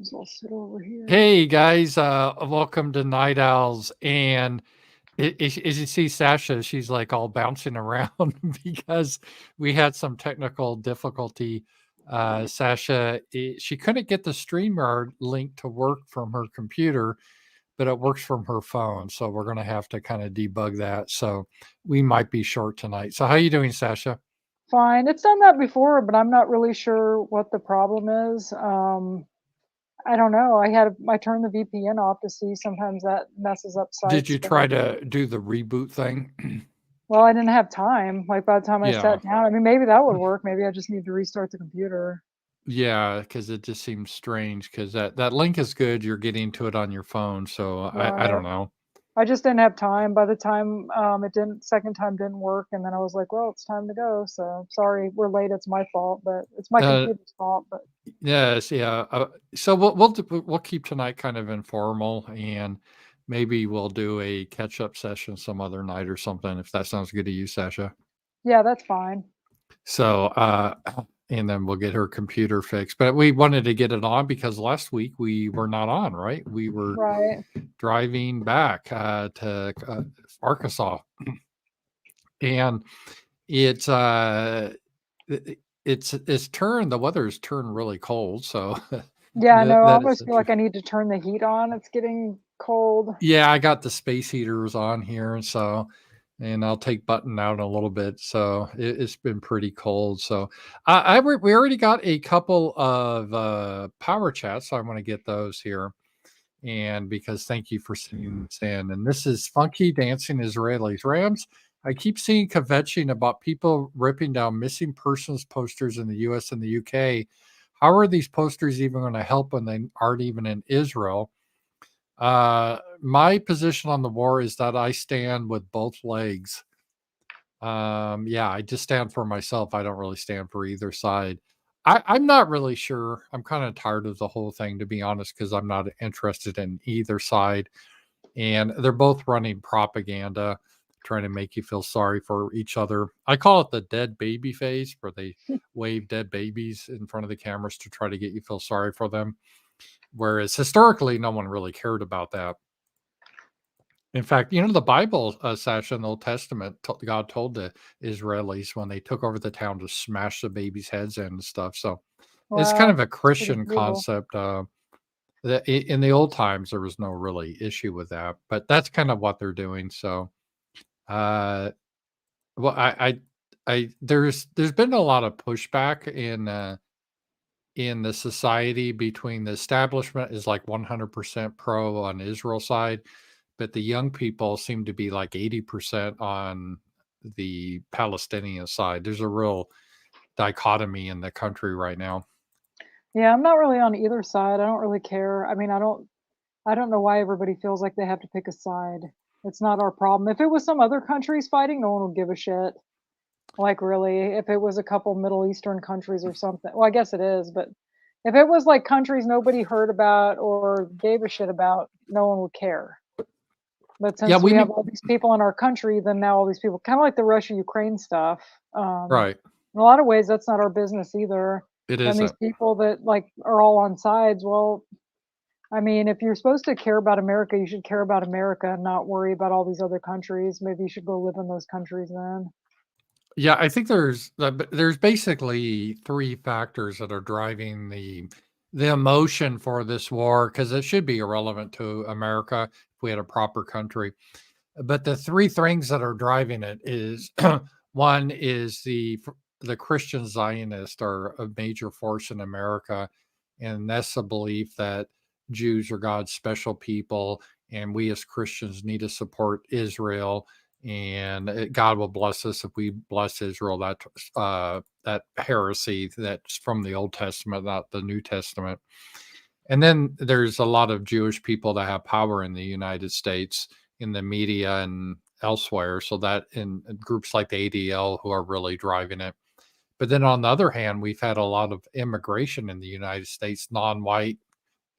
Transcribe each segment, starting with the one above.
So I'll sit over here. Hey guys, welcome to Night Owls. And as you see, Sasha, she's like all bouncing around because we had some technical difficulty. Sasha, she couldn't get the StreamYard link to work from her computer, but it works from her phone. So we're going to have to kind of debug that. So we might be short tonight. So how you doing, Sasha? Fine. It's done that before, but I'm not really sure what the problem is. I don't know. I turned the VPN off to see. Sometimes that messes up Did sites, you but try to do the reboot thing? well, I didn't have time. Like by the time I Yeah. sat down, I mean, maybe that would work. Maybe I just need to restart the computer. Yeah, because it just seems strange. Because that link is good, you're getting to it on your phone, so I Right. don't know. I just didn't have time. By the time it didn't second time didn't work, and then I was like, well, it's time to go. So sorry, we're late. It's my fault, but it's my Uh, computer's fault. But yes, yeah, so we'll keep tonight kind of informal, and maybe we'll do a catch-up session some other night or something, if that sounds good to you, Sasha. yeah, that's fine. So, and then we'll get her computer fixed, but we wanted to get it on because last week we were not on, right? We were Right. driving back, to, Arkansas, and It's, it's turned the weather's turned really cold, so Yeah, no, I that is almost feel like I interesting. need to turn the heat on. It's getting cold. Yeah, I got the space heaters on here, and I'll take button out in a little bit, so it's been pretty cold, so we already got a couple of, power chats, so I wanna get those here, and because thank you for sending this in. And this is Funky Dancing Israelis. Rams, I keep seeing kvetching about people ripping down missing persons posters in the US and the UK. How are these posters even going to help when they aren't even in Israel? My position on the war is that I stand with both legs. Yeah, I just stand for myself. I don't really stand for either side. I'm not really sure. I'm kind of tired of the whole thing, to be honest, because I'm not interested in either side. And they're both running propaganda, trying to make you feel sorry for each other. I call it the dead baby phase, where they wave dead babies in front of the cameras to try to get you feel sorry for them. Whereas historically, no one really cared about that. In fact, the Bible, Sasha, in the Old Testament, God told the Israelis when they took over the town to smash the babies' heads in and stuff. So it's kind Wow, of a it's pretty Christian brutal. concept. In the old times, there was no really issue with that, but that's kind of what they're doing. So, uh, well, there's been a lot of pushback in the society between the establishment is like 100% pro on Israel side, but the young people seem to be like 80% on the Palestinian side. There's a real dichotomy in the country right now. Yeah, I'm not really on either side. I don't really care. I mean, I don't know why everybody feels like they have to pick a side. It's not our problem. If it was some other countries fighting, no one would give a shit. Like really, if it was a couple Middle Eastern countries or something. Well, I guess it is, but if it was like countries nobody heard about or gave a shit about, no one would care. But Yeah, since we we have need all these people in our country, then now all these people, kind of like the Russia Ukraine stuff. right. In a lot of ways, that's not our business either. It And these isn't. people that like are all on sides, well, I mean, if you're supposed to care about America, you should care about America and not worry about all these other countries. Maybe you should go live in those countries then. Yeah, I think there's basically three factors that are driving the emotion for this war, because it should be irrelevant to America if we had a proper country. But the three things that are driving it is one is the Christian Zionists are a major force in America, and that's the belief that Jews are God's special people, and we as Christians need to support Israel, and God will bless us if we bless Israel. That heresy that's from the Old Testament, not the New Testament. And then there's a lot of Jewish people that have power in the United States, in the media and elsewhere. So that in groups like the ADL who are really driving it. But then on the other hand, we've had a lot of immigration in the United States, non-white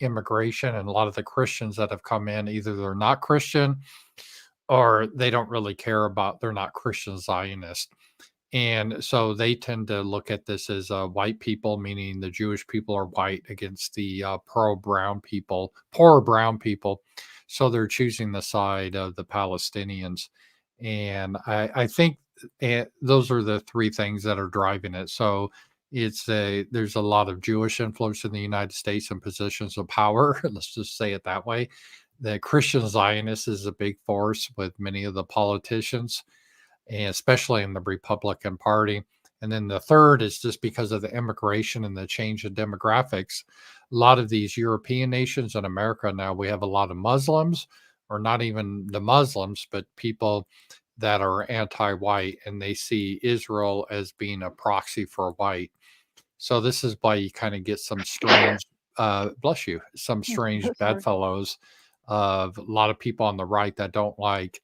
immigration, and a lot of the Christians that have come in, either they're not Christian or they don't really care about, they're not Christian Zionists. And so they tend to look at this as white people, meaning the Jewish people are white against the poor brown people. So they're choosing the side of the Palestinians. And I think those are the three things that are driving it. So there's a lot of Jewish influence in the United States in positions of power. Let's just say it that way. The Christian Zionist is a big force with many of the politicians, and especially in the Republican Party. And then the third is just because of the immigration and the change in demographics. A lot of these European nations and America now, we have a lot of Muslims, or not even the Muslims, but people that are anti white, and they see Israel as being a proxy for white. So this is why you kind of get some strange, bless you, some strange Sorry. bedfellows of a lot of people on the right that don't like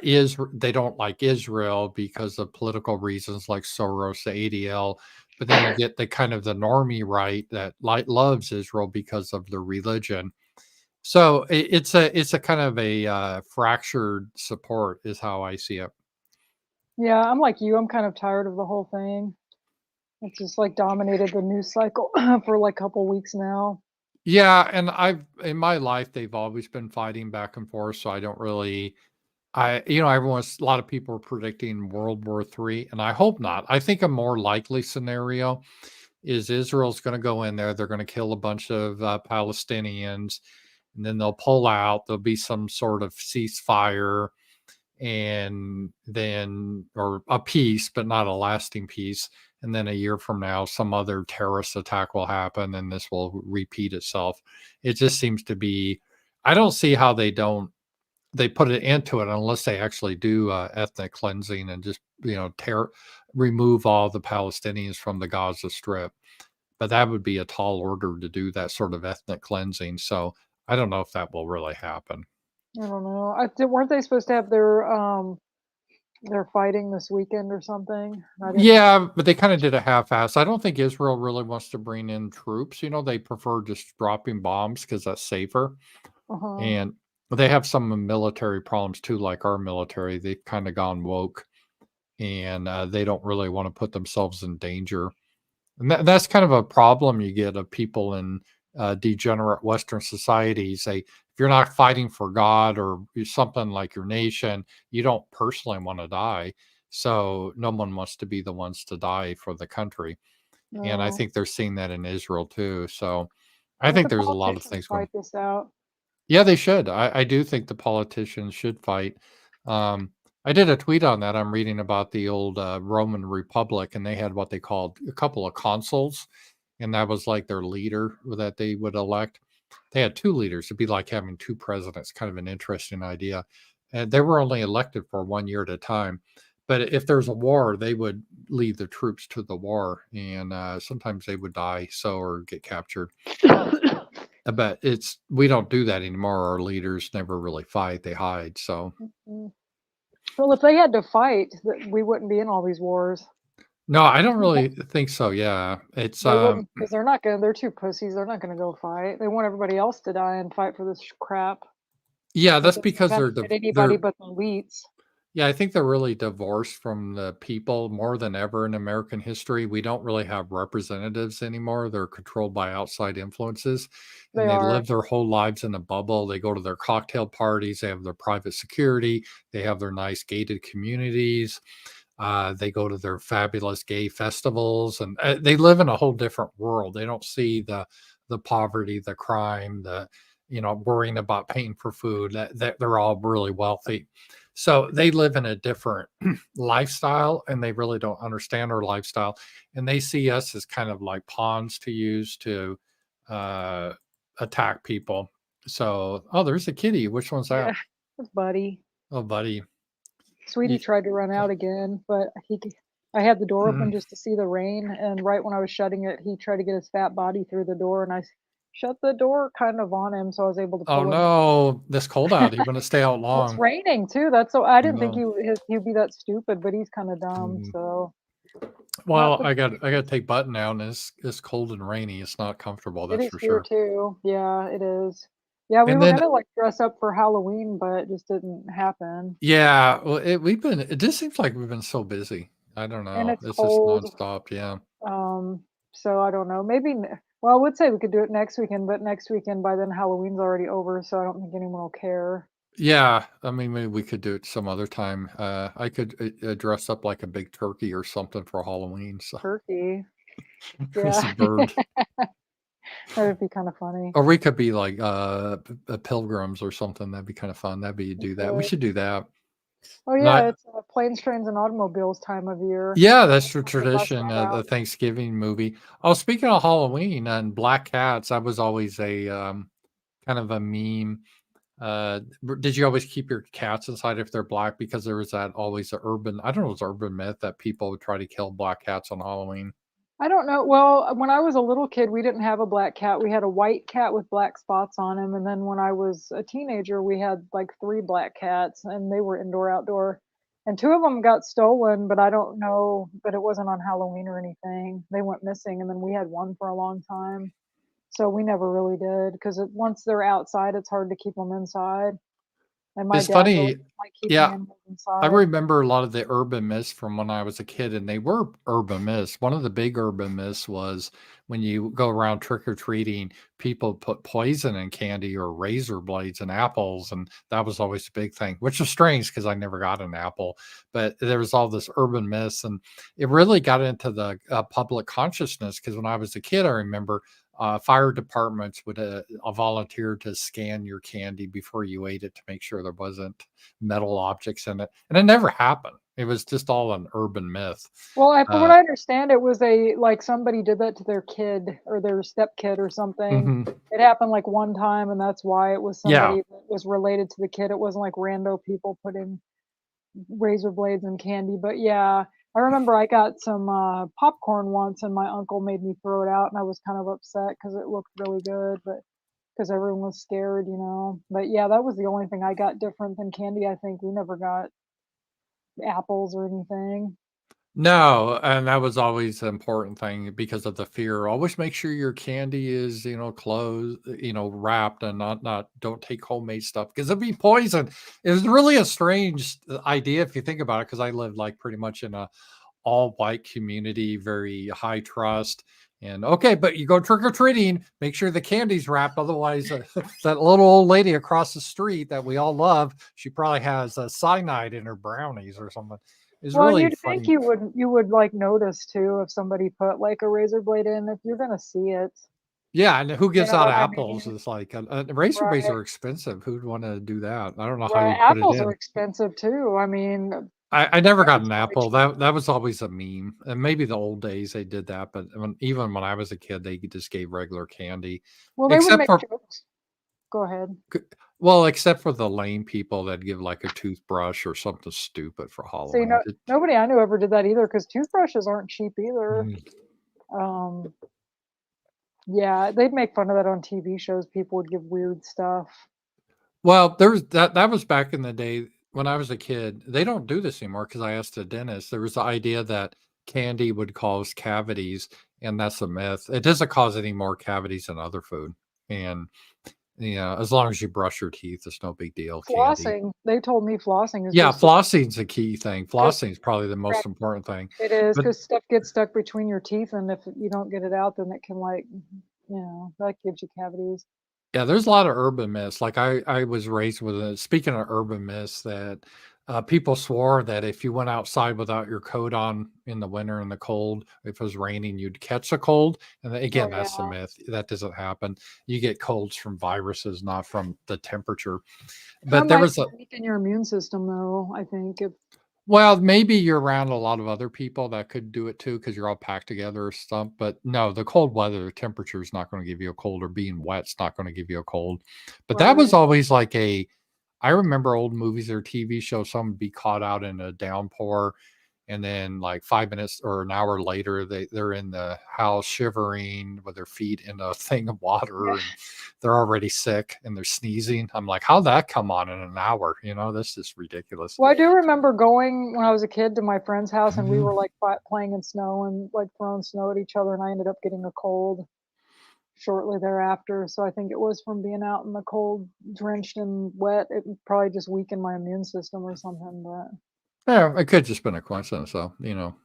is they don't like Israel because of political reasons like Soros, the ADL, but then you get the kind of the normie right that loves Israel because of the religion. So it's a kind of a fractured support is how I see it. Yeah, I'm like you. I'm kind of tired of the whole thing. It's just like dominated the news cycle for like a couple weeks now. Yeah, and I've in my life they've always been fighting back and forth, so I don't really everyone's a lot of people are predicting World War III, and I hope not. I think a more likely scenario is Israel's going to go in there. They're going to kill a bunch of Palestinians, and then they'll pull out. There'll be some sort of ceasefire, and then or a peace, but not a lasting peace. And then a year from now, some other terrorist attack will happen, and this will repeat itself. It just seems to be. I don't see how they put it into it unless they actually do ethnic cleansing and just remove all the Palestinians from the Gaza Strip. But that would be a tall order to do that sort of ethnic cleansing. So I don't know if that will really happen. I don't know. Weren't they supposed to have their fighting this weekend or something? I didn't. Yeah, but they kind of did a half-ass. I don't think Israel really wants to bring in troops. They prefer just dropping bombs because that's safer. Uh-huh. And they have some military problems too, like our military. They've kind of gone woke, and they don't really want to put themselves in danger. And that's kind of a problem you get of people in degenerate Western societies. If you're not fighting for God or something like your nation, you don't personally want to die. So no one wants to be the ones to die for the country. And I No. think they're seeing that in Israel too. So I Let think the there's a lot of politicians things going. fight this out. Yeah, they should. I do think the politicians should fight. Um, I did a tweet on that. I'm reading about the old Roman Republic, and they had what they called a couple of consuls, and that was like their leader that they would elect. They had two leaders. It'd be like having two presidents, kind of an interesting idea. And they were only elected for 1 year at a time. But if there's a war, they would lead the troops to the war, and sometimes they would die or get captured. But we don't do that anymore. Our leaders never really fight; they hide. So Mm. Well, if they had to fight, we wouldn't be in all these wars. no, I don't really think so. Yeah, it's They wouldn't, because they're not gonna. They're two pussies. They're not gonna go fight. They want everybody else to die and fight for this crap yeah, that that's doesn't because benefit anybody but the elites. yeah, I think they're really divorced from the people more than ever in American history. We don't really have representatives anymore. They're controlled by outside influences, They and they are. live their whole lives in a bubble. They go to their cocktail parties, they have their private security, they have their nice gated communities. They go to their fabulous gay festivals, and they live in a whole different world. They don't see the poverty, the crime, the worrying about paying for food. That they're all really wealthy, so they live in a different lifestyle, and they really don't understand our lifestyle. And they see us as kind of like pawns to use to uh, attack people. So, oh, there's a kitty. Which one's Yeah, that? it's Buddy. Oh, buddy. Sweetie You, tried to run out again, but I had the door open mm. just to see the rain, and right when I was shutting it, he tried to get his fat body through the door, and shut the door kind of on him, so I was able to Oh pull him no, this cold out. He wouldn't stay out in. It's long. raining too. That's so I didn't think No. he'd be that stupid, but he's kind of dumb. Mm. So not Well, the I got to take button out, and it's cold and rainy. It's not comfortable, It that's is for here sure. too. Yeah, it is. Yeah, we And were then gonna like dress up for Halloween, but it just didn't happen. yeah, well, it just seems like we've been so busy. I don't and know. it's It's just cold. nonstop. Yeah. So I don't know. Maybe. Well, I would say we could do it next weekend, but next weekend by then Halloween's already over, so I don't think anyone will care. Yeah. I mean, maybe we could do it some other time. I could dress up like a big turkey or something for Halloween. So Turkey. it's Yeah, a bird. that would be kind of funny. Or we could be like pilgrims or something. That'd be kind of fun. That'd be We do that. We could. should do that. Oh And I yeah, it's planes, trains, and automobiles time of year. Yeah, that's the They bust tradition, that out. the Thanksgiving movie. Oh, speaking of Halloween and black cats, that was always a, kind of a meme. Did you always keep your cats inside if they're black? Because there was that always a urban I don't know, it's urban myth that people would try to kill black cats on Halloween. I don't know. Well, when I was a little kid, we didn't have a black cat. We had a white cat with black spots on him, and then when I was a teenager, we had like three black cats, and they were indoor outdoor. And two of them got stolen, but I don't know. But it wasn't on Halloween or anything. They went missing, and then we had one for a long time. So we never really did because once they're outside, it's hard to keep them inside. And my It's dad really funny. didn't like keeping Yeah, animals I inside. remember a lot of the urban myths from when I was a kid, and they were urban myths. One of the big urban myths was when you go around trick or treating, people put poison in candy or razor blades in apples, and that was always a big thing, which was strange because I never got an apple. But there was all this urban myths, and it really got into the public consciousness. Because when I was a kid, I remember fire departments would volunteer to scan your candy before you ate it to make sure there wasn't metal objects in it, and it never happened. It was just all an urban myth. Well, from what Uh, I understand, it was like somebody did that to their kid or their stepkid or something. mhm. It happened like one time, and that's why it was Yeah, somebody that was related to the kid. It wasn't like rando people putting razor blades in candy. But yeah, I remember I got some popcorn once, and my uncle made me throw it out, and I was kind of upset because it looked really good, but because everyone was scared, you know. But yeah, that was the only thing I got different than candy. I think we never got apples or anything. no, and that was always an important thing because of the fear. Always make sure your candy is, closed, wrapped, and not don't take homemade stuff because it'd be poison. It was really a strange idea if you think about it. Because I lived like pretty much in a all white community, very high trust. And okay, but you go trick or treating, make sure the candy's wrapped. Otherwise, that little old lady across the street that we all love, she probably has cyanide in her brownies or something. It's Well, and really you'd think funny. you would like notice too if somebody put like a razor blade in if you're gonna see it. Yeah, and who You gives know out what I apples? mean? It's like razor blades Right. are expensive. Who'd want to do that? I don't know how Right. you'd put it Apples are in. expensive too. I mean, I never got candy's an really apple. cheap. That was always a meme, and maybe the old days they did that, but even when I was a kid, they just gave regular candy, Well, they would except make for jokes. Go ahead. c- well, except for the lame people that give like a toothbrush or something stupid for So Halloween. nobody I knew ever did that either because toothbrushes aren't cheap either. Mm. Um, yeah, they'd make fun of that on TV shows. People would give weird stuff. Well, there's that was back in the day when I was a kid. They don't do this anymore because I asked the dentist. There was the idea that candy would cause cavities, and that's a myth. It doesn't cause any more cavities than other food, and as long as you brush your teeth, it's no big deal. Candy. Flossing, they told me flossing is Yeah, just so flossing's a key thing. because Flossing is probably the most important thing. it is But because stuff gets stuck between your teeth, and if you don't get it out, then it can like, that gives you cavities. yeah, there's a lot of urban myths. Like I was raised with speaking of urban myths that people swore that if you went outside without your coat on in the winter in the cold, if it was raining, you'd catch a cold. And Oh again, that's the yeah, myth. That doesn't happen. You get colds from viruses, not from the temperature. that But there might was a weaken your immune system though. I think if well, maybe you're around a lot of other people that could do it too because you're all packed together or stuff. But no, the cold weather, the temperature is not going to give you a cold, or being wet's not going to give you a cold. But that was right. always like I remember old movies or TV shows, someone would be caught out in a downpour, and then like 5 minutes or an hour later, they're in the house shivering with their feet in a thing of water, and they're already sick and they're sneezing. I'm like, how'd that come on in an hour? This is ridiculous. Well, I do remember going when I was a kid to my friend's house, and we Mhm. were like playing in snow and like throwing snow at each other, and I ended up getting a cold shortly thereafter. So I think it was from being out in the cold, drenched and wet. It probably just weakened my immune system or something. But Yeah, it could just been a coincidence, though, you know.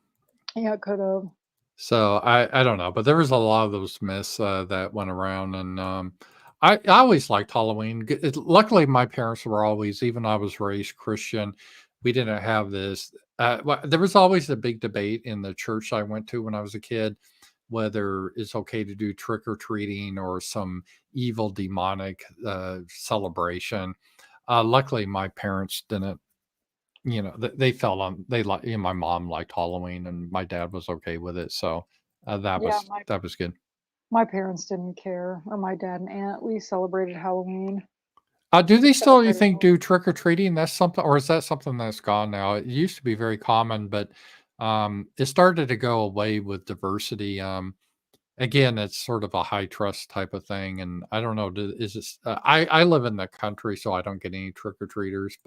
Yeah, it could have. So I don't know, but there was a lot of those myths that went around, and I always liked Halloween. Luckily, my parents were always, even though I was raised Christian, we didn't have this. There was always a big debate in the church I went to when I was a kid whether it's okay to do trick or treating or some evil demonic celebration. Luckily, my parents didn't. You know, they felt on they like, you know, my mom liked Halloween and my dad was okay with it, so, Yeah, that was good. my parents didn't care, or my dad and aunt. We celebrated Halloween. Do they We still, you celebrated think, Halloween. do trick or treating? That's something, or is that something that's gone now? It used to be very common, but, it started to go away with diversity, again, it's sort of a high trust type of thing, and I don't know, do is this I live in the country, so I don't get any trick or treaters,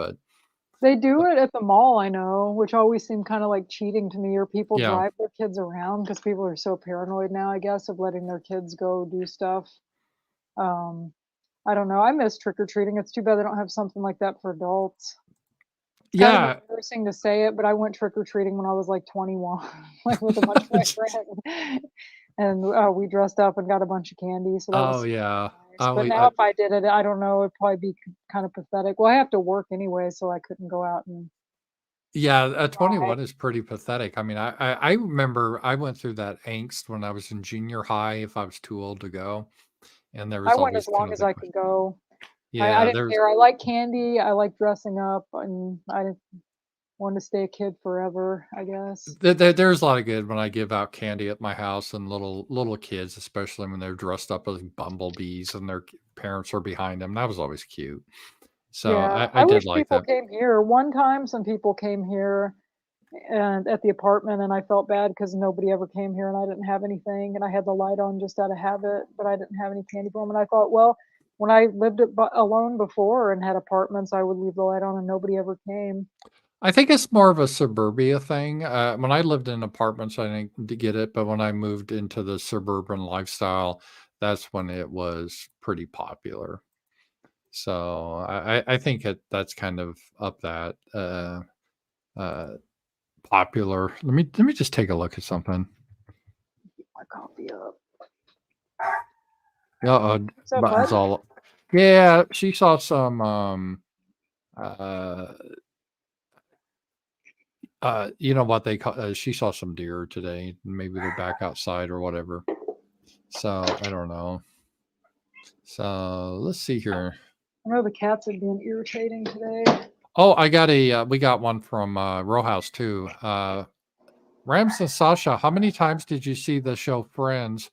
They do but it at the mall, I know, which always seemed kind of like cheating to me, or people yeah. drive their kids around because people are so paranoid now, I guess, of letting their kids go do stuff. Um, I don't know. I miss trick or treating. It's too bad they don't have something like that for adults. It's kind of Yeah. embarrassing to say it, but I went trick or treating when I was like 21, like with a bunch of my friends. And we dressed up and got a bunch of candy, so that Oh, was yeah. nice. But We now, if I did it, I don't know, it'd probably be kind of pathetic. Well, I have to work anyway, so I couldn't go out and Yeah, 21 buy. is pretty pathetic. I mean, I remember I went through that angst when I was in junior high if I was too old to go, and there I was went as always kind long of as the I question. could go. I Yeah, didn't there's care. I like candy. I like dressing up, and I didn't want to stay a kid forever, I guess. there's a lot of good when I give out candy at my house and little kids, especially when they're dressed up as bumblebees and their parents are behind them. That was always cute. So Yeah, I I did wish like people that. came here. One time, some people came here and at the apartment, and I felt bad because nobody ever came here, and I didn't have anything, and I had the light on just out of habit, but I didn't have any candy for them. And I thought, well, when I lived alone before and had apartments, I would leave the light on, and nobody ever came. I think it's more of a suburbia thing. When I lived in apartments, I didn't get it, but when I moved into the suburban lifestyle, that's when it was pretty popular. So I think that's kind of up that uh, popular. Let me just take a look at something. My coffee up. What's up, Buttons bud? all. Yeah, she saw some. Uh, you know what they call? She saw some deer today. Maybe they're back outside or whatever. So I don't know. So let's see here. I know the cats have been irritating today. Oh, I got we got one from Row House too. Rams and Sasha, how many times did you see the show Friends?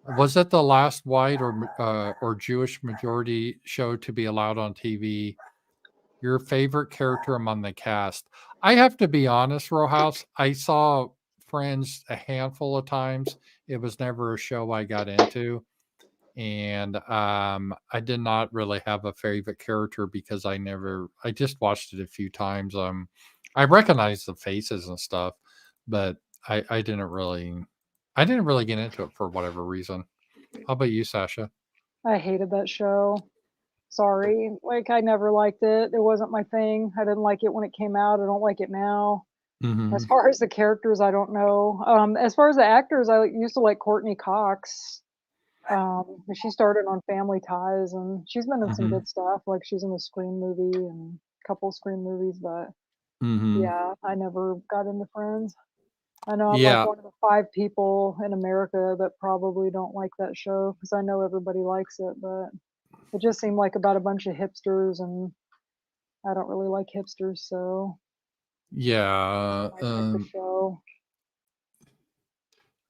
Was it the last white or Jewish majority show to be allowed on TV? Your favorite character among the cast? I have to be honest, Row House. I saw Friends a handful of times. It was never a show I got into, and I did not really have a favorite character because I just watched it a few times. I recognized the faces and stuff, but I didn't really get into it for whatever reason. How about you, Sasha? I hated that show. Sorry. Like, I never liked it. It wasn't my thing. I didn't like it when it came out. I don't like it now. As Hmm. far as the characters, I don't know. As far as the actors, I used to like Courtney Cox. She started on Family Ties, and she's been in some Hmm. good stuff. Like, she's in the Scream movie and a couple Scream movies, but Hmm. yeah, I never got into Friends. I know I'm like Yeah, one of the 5 people in America that probably don't like that show because I know everybody likes it, but it just seemed like about a bunch of hipsters, and I don't really like hipsters, so yeah. not my type of show.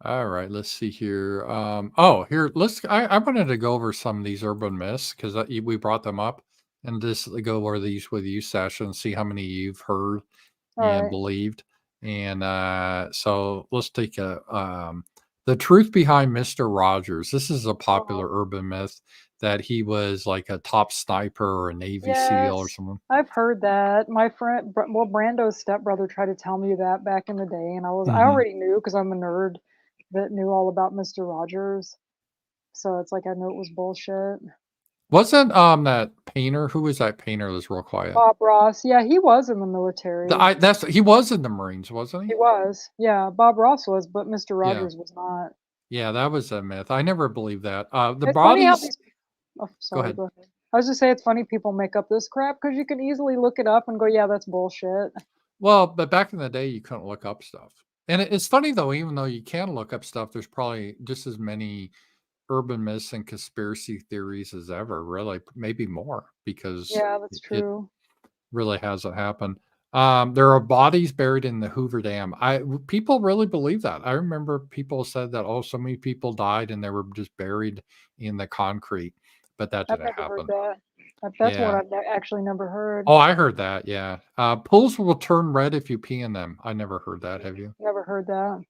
All right, let's see here. Oh, here, I wanted to go over some of these urban myths because we brought them up, and just go over these with you, Sasha, and see how many you've heard All and right. believed. And so let's take the truth behind Mr. Rogers. This is a popular Oh, urban myth that he was like a top sniper or a Navy SEAL or yes. something. I've heard that. My friend, well, Brando's stepbrother tried to tell me that back in the day, and I Hmm. already knew because I'm a nerd that knew all about Mr. Rogers. So it's like I knew it was bullshit. Wasn't that painter? Who was that painter that's real quiet? Bob Ross. Yeah, he was in the military. He was in the Marines, wasn't He he? was. Yeah, Bob Ross was, but Mr. Yeah. Rogers was not. Yeah, that was a myth. I never believed that. The It's funny how bodies these. Oh, go sorry. ahead. Go ahead. I was just say it's funny people make up this crap because you can easily look it up and go, yeah, that's bullshit. Well, but back in the day, you couldn't look up stuff. And it's funny though, even though you can look up stuff, there's probably just as many urban myths and conspiracy theories as ever, really, maybe more because Yeah, that's it true. really hasn't happened. There are bodies buried in the Hoover Dam. People really believe that. I remember people said that, oh, so many people died and they were just buried in the concrete, but that I've didn't never heard happen. that. That's what Yeah. I've actually never heard. Oh, I heard that. Yeah. Pools will turn red if you pee in them. I never heard that. Have you? Never heard that.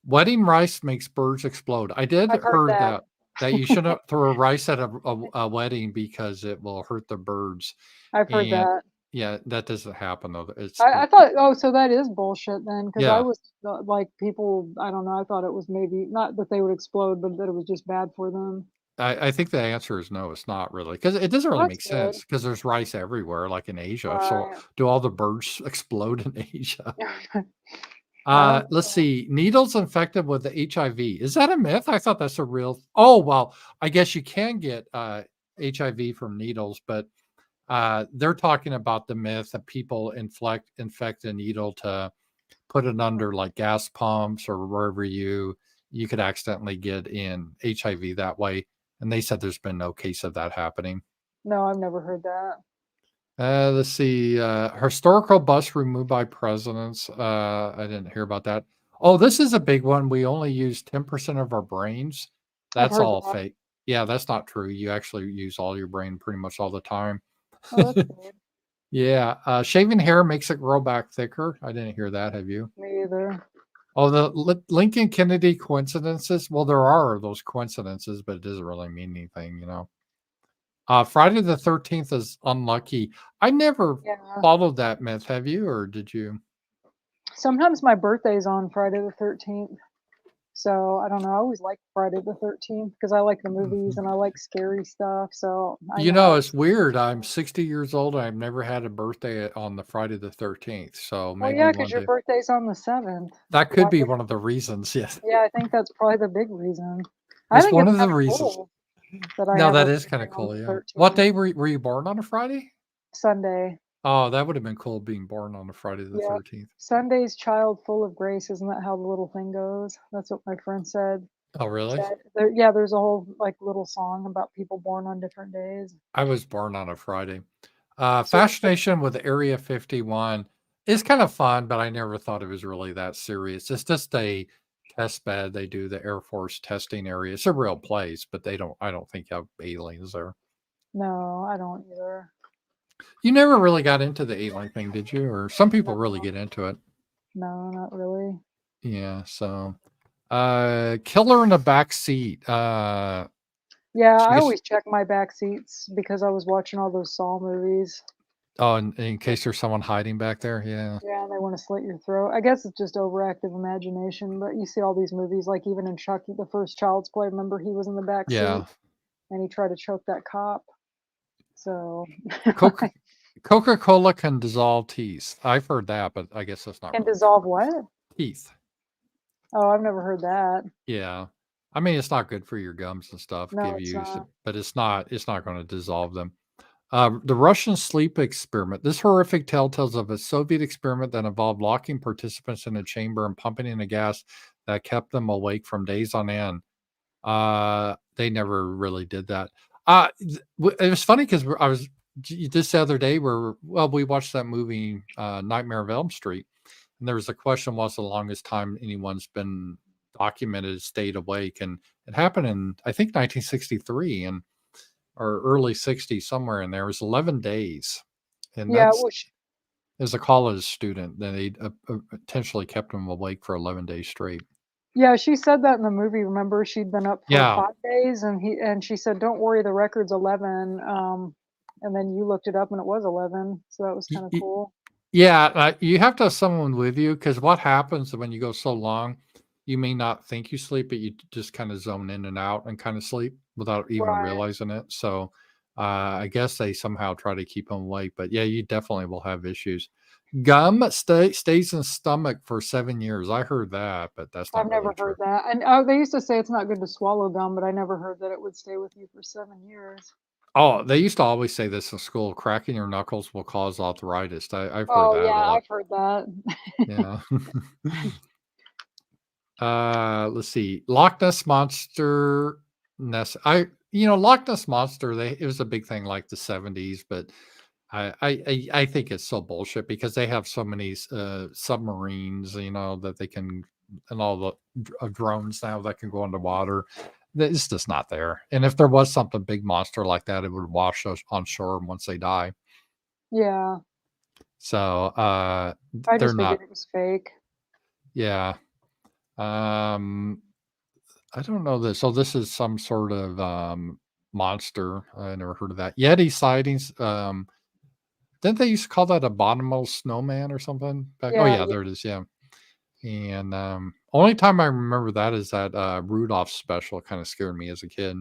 Wedding rice makes birds explode. I did I've heard heard that. that you shouldn't throw rice at a wedding because it will hurt the birds. I've heard And that. yeah, that doesn't happen though. I thought, oh, so that is bullshit then, because I Yeah. was like people. I don't know. I thought it was maybe not that they would explode, but that it was just bad for them. I think the answer is no, it's not really because it doesn't Well, really that's make good. sense because there's rice everywhere, like in Asia. So Right. do all the birds explode in Asia? I don't Let's know. see. Needles infected with the HIV. Is that a myth? I thought that's a real. Oh well, I guess you can get HIV from needles, but they're talking about the myth that people infect a needle to put it under like gas pumps or wherever you could accidentally get in HIV that way. And they said there's been no case of that happening. No, I've never heard that. Let's see. Historical bus removed by presidents. I didn't hear about that. Oh, this is a big one. We only use 10% of our brains. I've That's heard all that. fake. Yeah, that's not true. You actually use all your brain pretty much all the time. Oh, that's good. Yeah. Shaving hair makes it grow back thicker. I didn't hear that. Have you? Me either. Oh, the Lincoln Kennedy coincidences. Well, there are those coincidences, but it doesn't really mean anything. Friday the 13th is unlucky. I never Yeah. followed that myth. Have you, or did you? Sometimes my birthday's on Friday the 13th. So I don't know. I always like Friday the 13th because I like the movies Mhm. and I like scary stuff. So I know I It's always. weird. I'm 60 years old. I've never had a birthday on the Friday the 13th. So Well, maybe yeah, because one your day birthday's on the 7th. that could Why be would? one of the reasons. Yes, Yeah, I think that's probably the big reason. I it's think one it's of the kind of reasons. cool that I No, have a that is kind birthday of on cool. the Yeah. What 13th. day were you born on a Friday? Sunday. Oh, that would have been cool being born on a Friday the Yeah. 13th. Sunday's child full of grace. Isn't that how the little thing goes? That's what my friend said. Oh, really? Yeah, there's a whole like little song about people born on different days. I was born on a Friday. So what's the Fascination with Area 51 is kind of fun, but I never thought it was really that serious. It's just a test bed. They do the Air Force testing area. It's a real place, but I don't think you have aliens there. No, I don't either. You never really got into the alien thing, did you? Or some people really No, get into it. no, not really. Yeah. So, Killer in the Back Seat. Yeah, I I guess, always check my back seats because I was watching all those Saw movies. oh, in case there's someone hiding back there. Yeah. Yeah, and they want to slit your throat. I guess it's just overactive imagination, but you see all these movies, like even in Chucky, the first Child's Play, remember he was in the back seat Yeah. and he tried to choke that cop. So Coca Coca-Cola can dissolve teeth. I've heard that, but I guess that's not can really dissolve what? teeth. Oh, I've never heard that. Yeah. I mean, it's not good for your gums and stuff, No, give it's you, not. but it's not going to dissolve them. The Russian sleep experiment. This horrific tale tells of a Soviet experiment that involved locking participants in a chamber and pumping in a gas that kept them awake from days on end. They never really did that. It was funny because I was this other day we watched that movie Nightmare of Elm Street, and there was a question: what's the longest time anyone's been documented stayed awake? And it happened in I think 1963 and or early 60s somewhere in there. It was 11 days, and Yeah, that's as a college student. Then they potentially kept them awake for 11 days straight. yeah, she said that in the movie. Remember, she'd been up for Yeah, 5 days, and she said, "Don't worry, the record's 11." And then you looked it up, and it was 11, so that was y- kind of y- cool. Yeah, you have to have someone with you because what happens when you go so long, you may not think you sleep, but you just kind of zone in and out and kind of sleep without even Right. realizing it. So, I guess they somehow try to keep them awake, but yeah, you definitely will have issues. Gum stays in stomach for 7 years. I heard that, but that's I've not never really heard true. that. And oh, they used to say it's not good to swallow gum, but I never heard that it would stay with you for 7 years. Oh, they used to always say this in school, cracking your knuckles will cause arthritis. I've heard Oh that a yeah, lot. I've heard that. Yeah. Let's see. Loch Ness Monster Loch Ness Monster, it was a big thing like the 70s, but I think it's so bullshit because they have so many submarines, that they can, and all the drones now that can go underwater. It's just not there. And if there was something big monster like that, it would wash us on shore once they die. Yeah, So I they're just not. figured it was fake. Yeah. Um, I don't know this. So this is some sort of monster. I never heard of that. Yeti sightings. Didn't they used to call that a bottomless snowman or something? Oh Yeah, yeah, yeah. there it is. Yeah. And only time I remember that is that Rudolph special kind of scared me as a kid.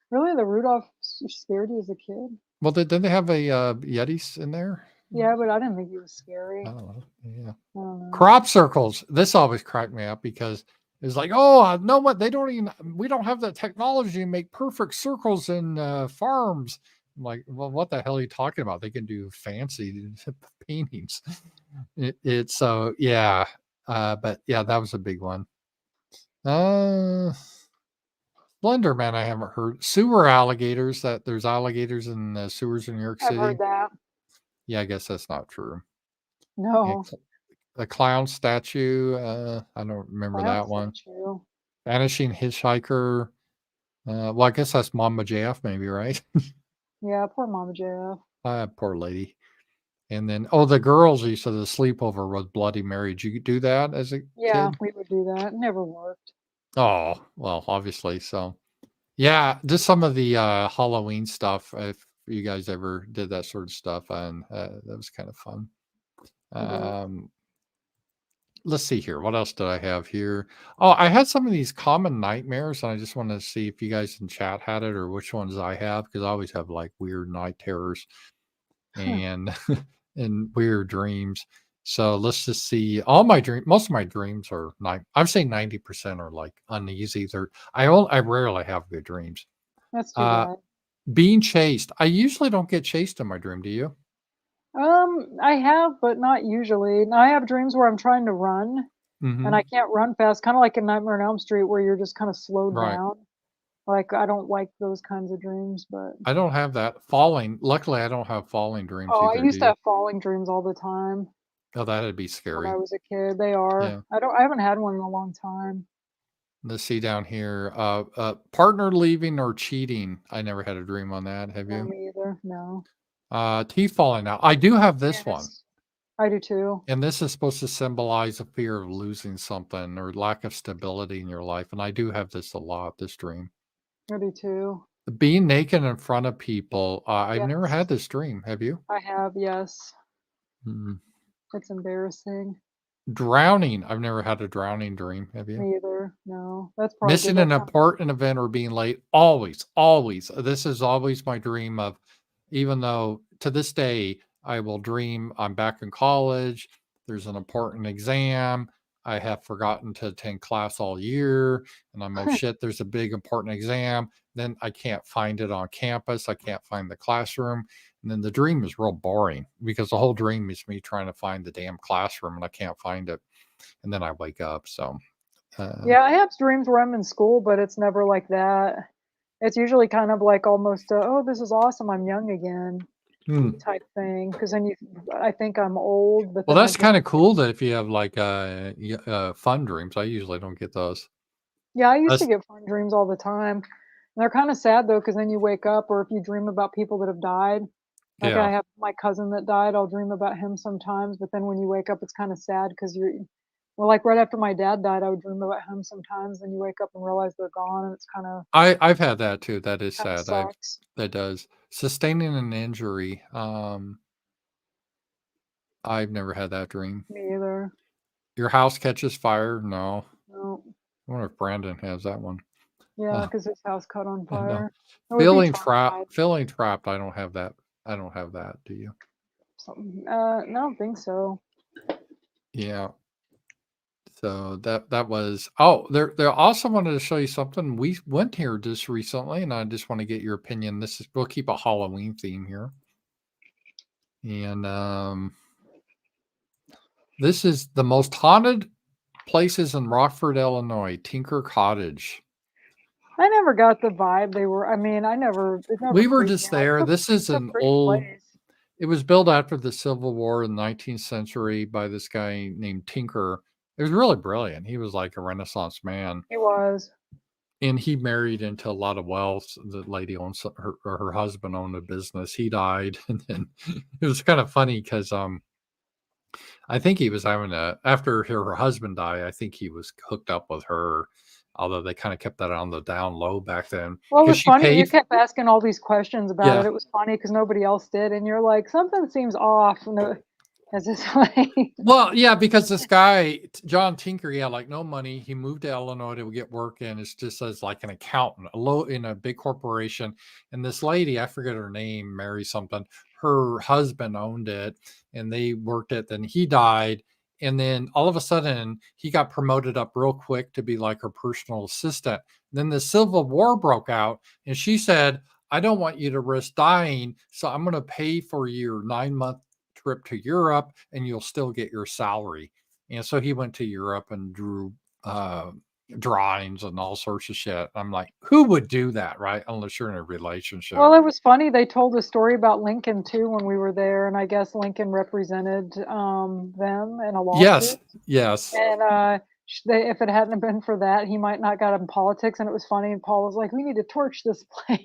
Really, the Rudolph scared you as a kid? Well, didn't they have a Yetis in there? Yeah, but I didn't think he was I scary. don't know. Yeah. I don't know. Crop circles. This always cracked me up because it's like, oh, no, what they don't even. We don't have the technology to make perfect circles in farms. I'm like, well, what the hell are you talking about? They can do fancy paintings. It's so yeah, but yeah, that was a big one. Uh, Slender Man, I haven't heard. Sewer alligators. That there's alligators in the sewers in New York I've heard City. that. Yeah, I guess that's not true. Yeah, No, the clown statue. I don't remember clown that one. statue. Vanishing Hitchhiker. Well, I guess that's Mama JF, maybe, right? Yeah, poor Mama JF. Poor lady. And then, oh, the girls used to the sleepover with Bloody Mary. Did you do that as a Yeah, kid? we would do that. Never worked. Oh, well, obviously. So, yeah, just some of the Halloween stuff. If you guys ever did that sort of stuff, and that was kind of fun. Yeah. Um, let's see here. What else did I have here? Oh, I had some of these common nightmares, and I just wanted to see if you guys in chat had it or which ones I have because I always have like weird night terrors and and weird dreams. So let's just see. Most of my dreams are I'd say 90% are like uneasy. I rarely have good dreams. That's too Uh, bad. being chased. I usually don't get chased in my dream. Do you? I have, but not usually. Now, I have dreams where I'm trying to run and Mm-hmm. I can't run fast, kind of like in Nightmare on Elm Street where you're just kind of slowed Right. down. Like, I don't like those kinds of dreams, but I don't have that falling. Luckily, I don't have falling dreams oh, I either. Do used to you? have falling dreams all the time Oh, that'd be when I scary. was a kid. They are. Yeah. I haven't had one in a long time. Let's see down here. Partner leaving or cheating. I never had a dream on that. Have No, you? me either. No. Teeth falling out. I do have this one. Yes. I do too. And this is supposed to symbolize a fear of losing something or lack of stability in your life. And I do have this a lot, this dream. I do too. Being naked in front of people. I've never had Yes. this dream. Have you? I have, yes. Mm. It's embarrassing. Drowning. I've never had a drowning dream. Have you? Me either. No. That's probably good. Missing That an sounds important event or being late. Always, always. This is always my dream of, even though to this day I will dream I'm back in college, there's an important exam, I have forgotten to attend class all year, and I'm, oh shit, there's a big important exam. Then I can't find it on campus. I can't find the classroom. And then the dream is real boring because the whole dream is me trying to find the damn classroom and I can't find it. And then I wake up. So, uh, Yeah, I have dreams where I'm in school, but it's never like that. It's usually kind of like almost a, "Oh, this is awesome, I'm young again," hmm. type thing. Because then I think I'm old, but Well, then I that's dream. kind of cool that if you have like fun dreams. I usually don't get those. Yeah, I used to That's get fun dreams all the time. And they're kind of sad though, because then you wake up, or if you dream about people that have died. Like I yeah. have my cousin that died, I'll dream about him sometimes, but then when you wake up, it's kind of sad because well, like right after my dad died, I would dream about him sometimes. Then you wake up and realize they're gone, and it's I've had that too. That is kind of sad. sucks. That does. Sustaining an injury. I've never had that dream. Me either. Your house catches fire? No. No. I wonder if Brandon has that one. Yeah, Uh, because his house caught on I know. fire. It would be traumatizing. Feeling trapped. I don't have that. I don't have that. Do you? Something. I don't think so. Yeah. So that was. Oh, there. Also wanted to show you something. We went here just recently, and I just want to get your opinion. This is. We'll keep a Halloween theme here, and this is the most haunted places in Rockford, Illinois. Tinker Cottage. I never got the vibe they were. I mean, it never We were freaked me just out. there. This is It's a an pretty old. place. It was built after the Civil War in the 19th century by this guy named Tinker. It was really brilliant. He was like a Renaissance man, It was. and he married into a lot of wealth. The lady owns her husband owned a business. He died, and then it was kind of funny because I think he was having a after her husband died. I think he was hooked up with her, although they kind of kept that on the down low back then Well, it because was she funny. You paid. kept asking all these questions about it. Yeah, It was funny because nobody else did, and you're like, something seems off. And it's just like, well, yeah, because this guy, John Tinker, he had like no money. He moved to Illinois to get work in. It's just as like an accountant, a low in a big corporation. And this lady, I forget her name, Mary something. Her husband owned it, and they worked it. Then he died, and then all of a sudden he got promoted up real quick to be like her personal assistant. Then the Civil War broke out, and she said, "I don't want you to risk dying, so I'm going to pay for your 9 month trip to Europe and you'll still get your salary." And so he went to Europe and drew uh, drawings and all sorts of shit. I'm like, who would do that, right? Unless you're in a relationship. well, it was funny. They told a story about Lincoln too when we were there, and I guess Lincoln represented them in a Yes, lawsuit. yes. And if it hadn't been for that, he might not got in politics. And it was funny. And Paul was like, "We need to torch this place,"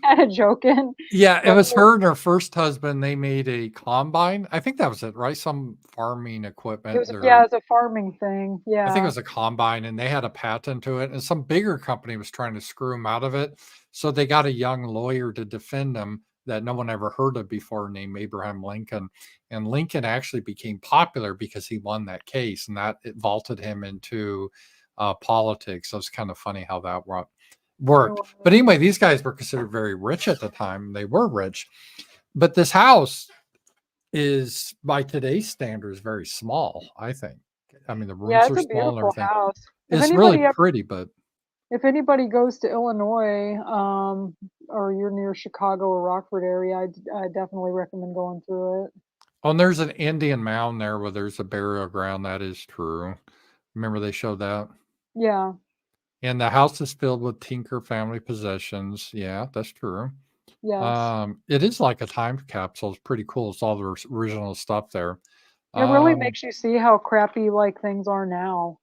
kind of joking. Yeah, it But was her and her first husband. They made a combine. I think that was it, right? Some farming it equipment. was, yeah, it's a farming thing. I think it Yeah. was a combine, and they had a patent to it, and some bigger company was trying to screw them out of it. So they got a young lawyer to defend them that no one ever heard of before, named Abraham Lincoln. And Lincoln actually became popular because he won that case, and that it vaulted him into politics. So it's kind of funny how that It worked. But was. anyway, these guys were considered very rich at the time. They were rich, but this house is, by today's standards, very small. I think. I mean, the Yeah, rooms it's are a small and beautiful everything. house. It's really pretty, but If anybody goes to Illinois, or you're near Chicago or Rockford area, I definitely recommend going through it. oh, and there's an Indian mound there where there's a burial ground. That is true. Remember they showed that? Yeah. And the house is filled with Tinker family possessions. Yeah, that's true. Yes. It is like a time capsule. It's pretty cool. It's all the original stuff there. It really Um, makes you see how crappy like things are now.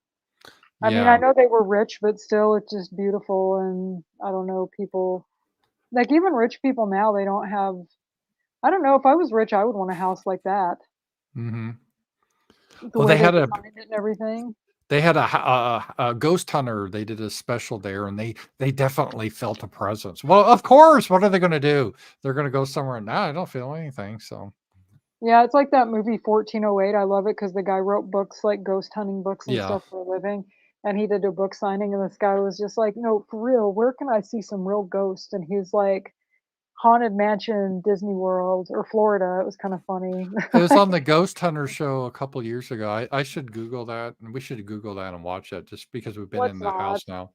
I mean, I yeah. know they were rich, but still, it's just beautiful. And I don't know, people like even rich people now, they don't have. I don't know. If I was rich, I would want a house like that. Hmm. The Well, way they designed it and everything. they had a ghost hunter. They did a special there, and they definitely felt a presence. Well, of course. What are they going to do? They're going to go somewhere. And now I don't feel anything. So Yeah, it's like that movie 1408. I love it because the guy wrote books like ghost hunting books and yeah. stuff for a living. And he did a book signing, and this guy was just like, "No, for real, where can I see some real ghosts?" And he's like, "Haunted Mansion, Disney World, or Florida." It was kind of funny. It was on the Ghost Hunter show a couple years ago. I should Google that, and we should Google that and watch it just because we've been in Let's the not. house now.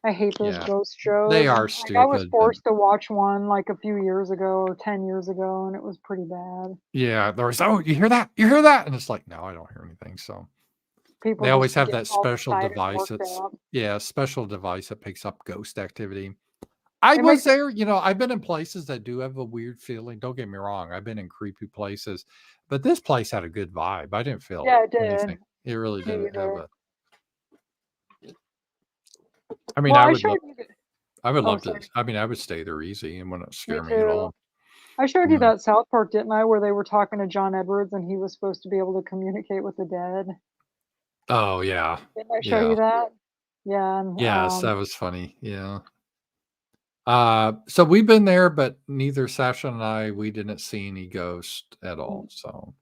I hate those Yeah, ghost they shows. are Like I was stupid, but forced to watch one like a few years ago or 10 years ago, and it was pretty bad. yeah, there's oh, you hear that? You hear that? And it's like, no, I don't hear anything. So People they always just have get that all special excited and device. worked That's up. yeah, special device that picks up ghost activity. I It was makes it, there, I've been in places that do have a weird feeling. Don't get me wrong. I've been in creepy places, but this place had a good vibe. I didn't feel yeah, it did. anything. It really Me didn't have either. a I mean, Well, I showed you. I would Oh, love to. sorry. I mean, I would stay there easy and wouldn't Me scare me at too. all. I showed you Yeah. that South Park, didn't I, where they were talking to John Edwards and he was supposed to be able to communicate with the dead. Oh yeah. Didn't I show Yeah. you that? Yeah, and Yes, that was funny. Yeah. So we've been there, but neither Sasha and I, we didn't see any ghosts at all. So,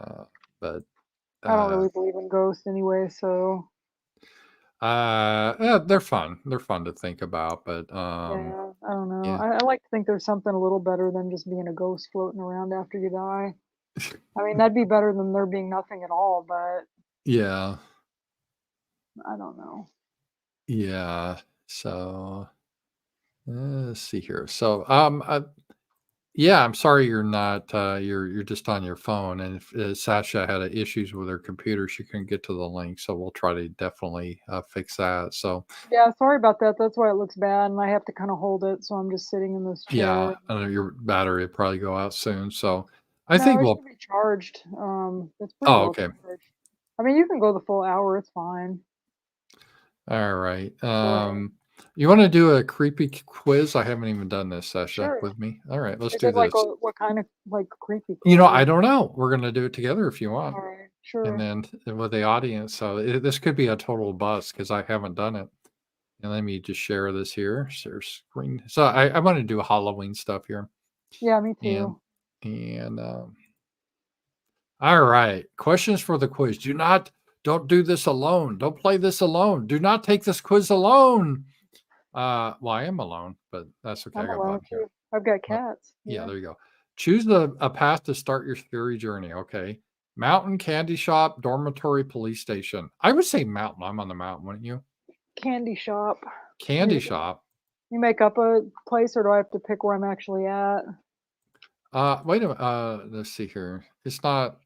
uh, but I don't uh, really believe in ghosts anyway, so They're fun. They're fun to think about, but Yeah, I don't know. yeah, I like to think there's something a little better than just being a ghost floating around after you die. I mean, that'd be better than there being nothing at all, but yeah, I don't know. yeah. So let's see here. So yeah, I'm sorry you're not you're just on your phone, and if Sasha had issues with her computer, she couldn't get to the link, so we'll try to definitely fix that. So Yeah, sorry about that. That's why it looks bad, and I have to kind of hold it, so I'm just sitting in this yeah, chair. I know your battery will probably go out soon. So I No, think it we'll. should be charged. It's pretty Oh, well okay. charged. I mean, you can go the full hour. It's fine. All right. Go ahead. You want to do a creepy quiz? I haven't even done this, Sasha, Sure. with me. All right, let's Is do it like this. what kind of like creepy I quiz? don't know. We're gonna do it together if you want, All right, and sure. then with the audience. So this could be a total bust because I haven't done it. And let me just share this here. Share screen. So I want to do Halloween stuff here, Yeah, me and too. and all right. Questions for the quiz. Don't do this alone. Don't play this alone. Do not take this quiz alone. Well, I am alone, but that's okay. I I'm got alone Bud here. too. I've got Uh, cats. yeah, Yeah. there you go. Choose a path to start your theory journey. Okay. Mountain, candy shop, dormitory, police station. I would say mountain. I'm on the mountain, wouldn't you? Candy shop. Candy You, shop. you make up a place, or do I have to pick where I'm actually at? Wait a minute. Let's see here. It's not.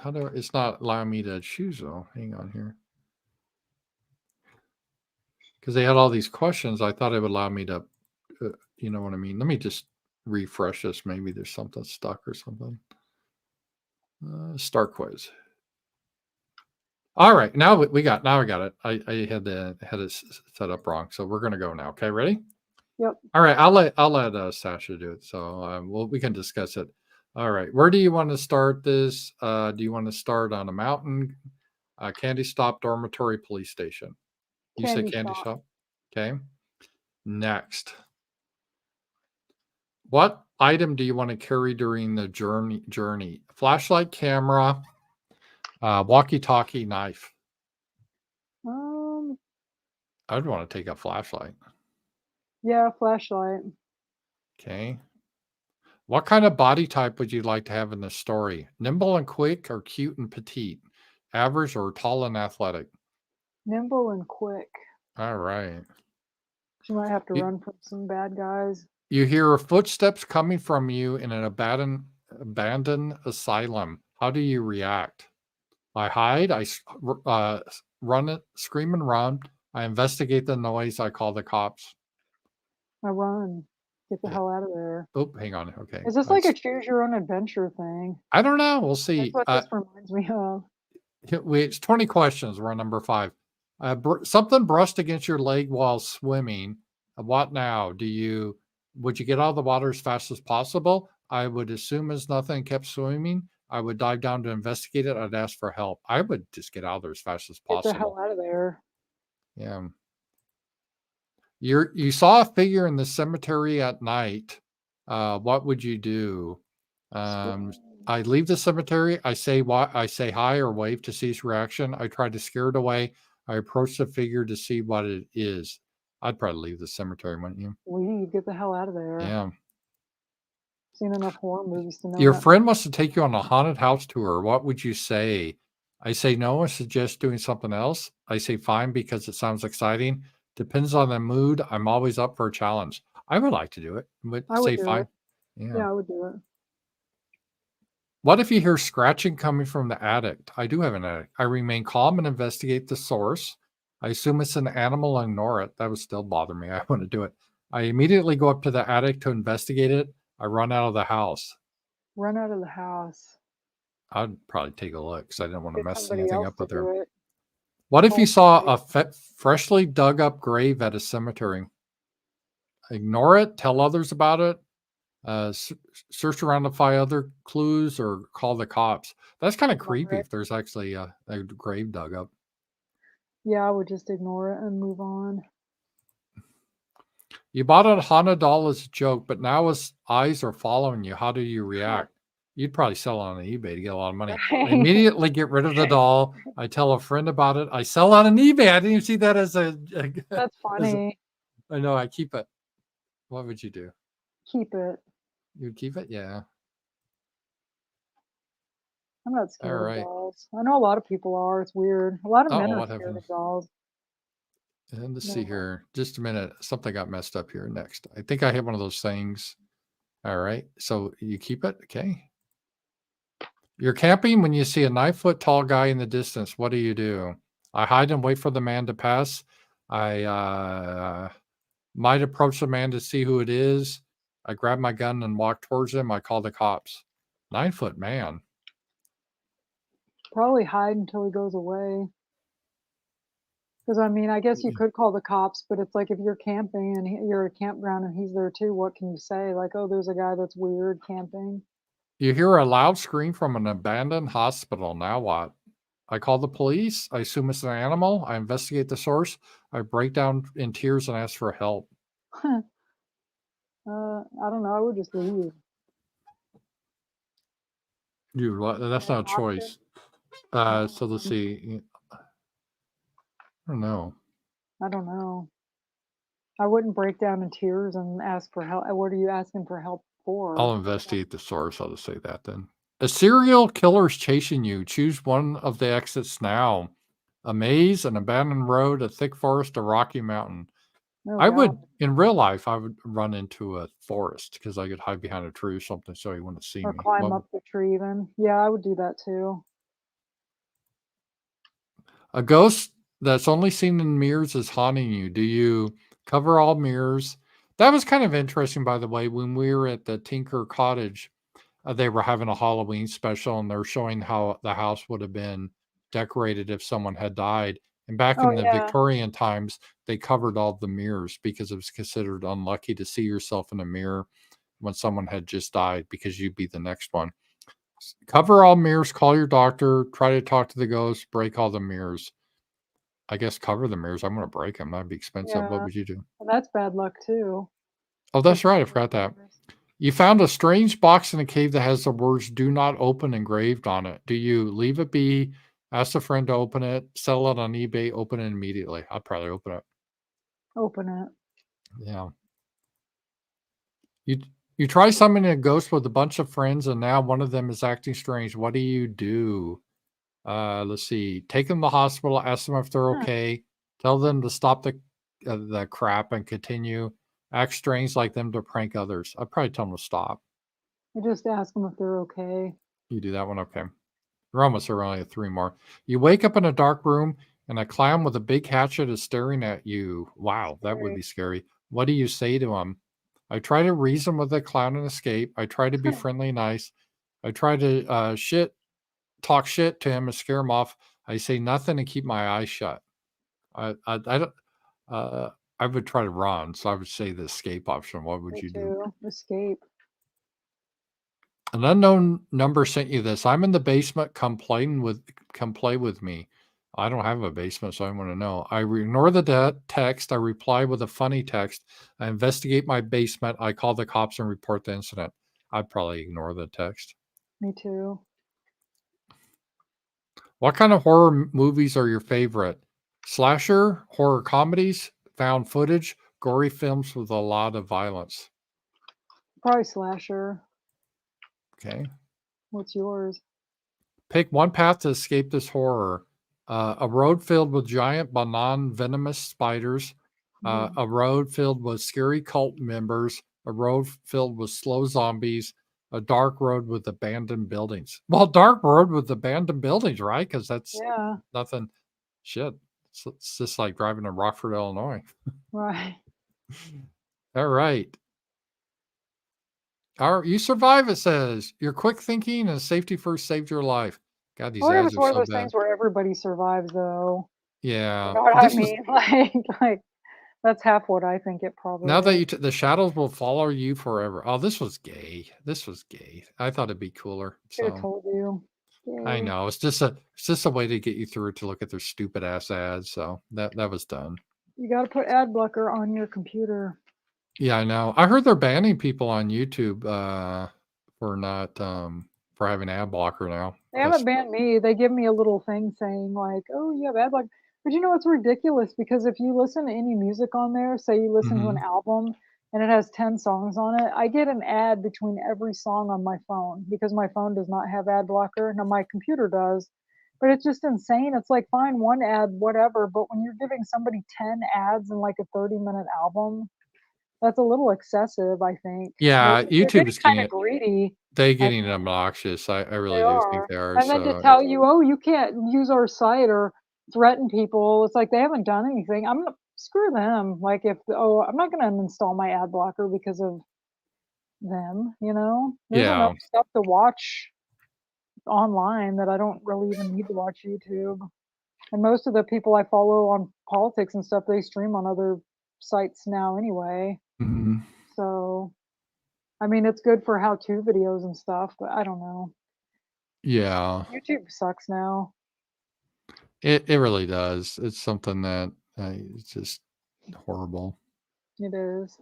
It's not allowing me to choose though. Hang on here. Because they had all these questions. I thought it would allow me to, you know what I mean? Let me just refresh this. Maybe there's something stuck or something. Start quiz. All right, now we got. Now I got it. I had it set up wrong, so we're gonna go now. Okay, ready? Yep. All right, I'll let Sasha do it. So we can discuss it. All right, where do you want to start this? Do you want to start on a mountain, candy stop, dormitory, police station? You say Candy candy shop. shop. Okay. Next, what item do you want to carry during the journey? Flashlight, camera, walkie-talkie, knife. Um. I'd want to take a flashlight. Yeah, flashlight. Okay. What kind of body type would you like to have in the story? Nimble and quick or cute and petite? Average or tall and athletic? Nimble and quick. All right. She might have to You, run from some bad guys. you hear footsteps coming from you in an abandoned asylum. How do you react? I hide. Run it, scream and run. I investigate the noise. I call the cops. I run. Get the Yeah. hell out of there. Oh, hang on. Okay. Is this like a choose your own adventure thing? I don't know. We'll That's see. what this reminds me of. It's 20 questions. We're on number 5. Something brushed against your leg while swimming. What now? Would you get out of the water as fast as possible? I would assume as nothing kept swimming. I would dive down to investigate it. I'd ask for help. I would just get out of there as fast as Get the hell possible. out of there. Yeah. You saw a figure in the cemetery at night. What would you do? Um, Scream. I leave the cemetery. I say hi or wave to see his reaction. I try to scare it away. I approach the figure to see what it is. I'd probably leave the cemetery, wouldn't you? Leave. Get the hell out of there. Yeah. Seen enough horror movies to know Your not to. friend wants to take you on a haunted house tour. What would you say? I say no and suggest doing something else. I say fine because it sounds exciting. Depends on the mood. I'm always up for a challenge. I would like to do it. Would I would say do fine. it. Yeah. Yeah, I would do it. What if you hear scratching coming from the attic? I do have an attic. I remain calm and investigate the source. I assume it's an animal and ignore it. That would still bother me. I want to do it. I immediately go up to the attic to investigate it. I run out of the house. Run out of the house. I'd probably take a look because I didn't want to Get mess somebody anything else up to with there. do it. What if you Call saw somebody. a freshly dug up grave at a cemetery? Ignore it, tell others about it, search around to find other clues, or call the cops. That's kind of Ignore creepy it. if there's actually a grave dug up. Yeah, I would just ignore it and move on. You bought a Hana doll as a joke, but now his eyes are following you. How do you react? You'd probably sell it on eBay to get a lot of money. I Right. immediately get rid of the doll. I tell a friend about it. I sell it on eBay. I didn't even see that as That's as a, funny. I know, I keep it. What would you do? Keep it. You'd keep it? Yeah. I'm not All scared of right. dolls. I know a lot of people are. It's weird. A lot of men Oh, are what scared happened? of dolls. And let's see No. here. Just a minute. Something got messed up here next. I think I hit one of those things. All right. So you keep it? Okay. You're camping when you see a 9-foot tall guy in the distance. What do? I hide and wait for the man to pass. I might approach the man to see who it is. I grab my gun and walk towards him. I call the cops. 9-foot man. Probably hide until he goes away. Because I mean, I guess you could call the cops, but it's like if you're camping and you're at a campground and he's there too, what can you say? Like, oh, there's a guy that's weird camping. You hear a loud scream from an abandoned hospital. Now what? I call the police. I assume it's an animal. I investigate the source. I break down in tears and ask for help. I don't know. I would just leave. That's not a choice. So let's see. I don't know. I don't know. I wouldn't break down in tears and ask for help. What are you asking for help for? I'll investigate the source. I'll just say that then. A serial killer is chasing you. Choose one of the exits now. A maze, an abandoned road, a thick forest, a rocky mountain. Oh I God. would, in real life, I would run into a forest because I could hide behind a tree or something so he wouldn't see Or me. climb up the tree even. Yeah, I would do that too. A ghost that's only seen in mirrors is haunting you. Do you cover all mirrors? That was kind of interesting, by the way, when we were at the Tinker Cottage. They were having a Halloween special and they're showing how the house would have been decorated if someone had died. And back Oh in the yeah. Victorian times, they covered all the mirrors because it was considered unlucky to see yourself in a mirror when someone had just died because you'd be the next one. Cover all mirrors, call your doctor, try to talk to the ghost, break all the mirrors. I guess cover the mirrors. I'm going to break them. That'd be expensive. What Yeah. would you do? Well, that's bad luck too. Oh, To that's right. I cover forgot that. mirrors. You found a strange box in a cave that has the words "Do not open" engraved on it. Do you leave it be, ask a friend to open it, sell it on eBay, open it immediately? I'd probably open it. Open it. Yeah. You you try summoning a ghost with a bunch of friends and now one of them is acting strange. What do? Let's see. Take them to the hospital, ask them if they're Huh. okay, tell them to stop the crap and continue. Act strange like them to prank others. I'd probably tell them to stop. You just ask them if they're okay. You do that one? Okay. We're almost there, only 3 more. You wake up in a dark room and a clown with a big hatchet is staring at you. Wow, that would Scary. be scary. What do you say to him? I try to reason with the clown and escape. I try to be friendly and nice. I try to talk shit to him and scare him off. I say nothing and keep my eyes shut. I don't. Uh, I would try to run, so I would say the escape option. What would Me you do? too. Escape. An unknown number sent you this. I'm in the basement. Come play with me. I don't have a basement, so I want to know. I ignore the text. I reply with a funny text. I investigate my basement. I call the cops and report the incident. I'd probably ignore the text. Me too. What kind of horror movies are your favorite? Slasher, horror comedies, found footage, gory films with a lot of violence. Probably slasher. Okay. What's yours? Pick one path to escape this horror. A road filled with giant but non-venomous spiders. A road filled with scary cult members. A road filled with slow zombies. A dark road with abandoned buildings. Well, dark road with abandoned buildings, right? Because that's Yeah. nothing. Shit. It's just like driving to Rockford, Illinois. Right. All right. You survive, it says. Your quick thinking and safety first saved your life. God, I these wonder if ads it's are one of so those bad. things where everybody survives though. You Yeah. know what I This was mean? Like that's half what I think it now probably that is. the shadows will follow you forever. Oh, this was gay. This was gay. I thought it'd be cooler. Should have So told you. I Yay. know it's just a way to get you through to look at their stupid ass ads. So that was done. You gotta put ad blocker on your computer. Yeah, I know. I heard they're banning people on YouTube for not for having ad blocker now. They haven't banned me. They give me a little thing saying like, "Oh, you have ad block." But you know, it's ridiculous because if you listen to any music on there, say you listen to an Mhm. album and it has 10 songs on it, I get an ad between every song on my phone because my phone does not have ad blocker. Now my computer does. But it's just insane. It's like fine one ad, whatever, but when you're giving somebody 10 ads in like a 30-minute album, that's a little excessive, I think. Yeah, They're YouTube getting is kind getting of it. greedy, They I getting think. obnoxious. I They really do think are. they are. And then to So tell you, "Oh, you can't use our site," or threaten people, it's like they haven't done anything. I'm not screw them. Like if oh, I'm not gonna uninstall my ad blocker because of them, you know? There's enough yeah. stuff to watch online that I don't really even need to watch YouTube. And most of the people I follow on politics and stuff, they stream on other sites now anyway. Mhm. So, I mean, it's good for how-to videos and stuff, but I don't know. Yeah. YouTube sucks now. It really does. It's something that it's just horrible. It is.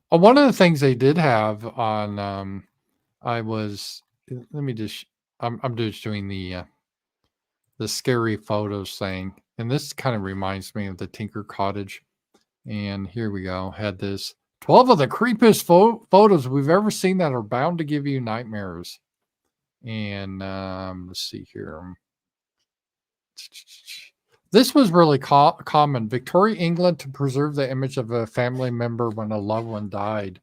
One of the things they did have on I was let me just I'm just doing the scary photos thing. And this kind of reminds me of the Tinker Cottage. And here we go. Had this 12 of the creepiest photos we've ever seen that are bound to give you nightmares. And let's see here. This was really common. Victoria, England, to preserve the image of a family member when a loved one died.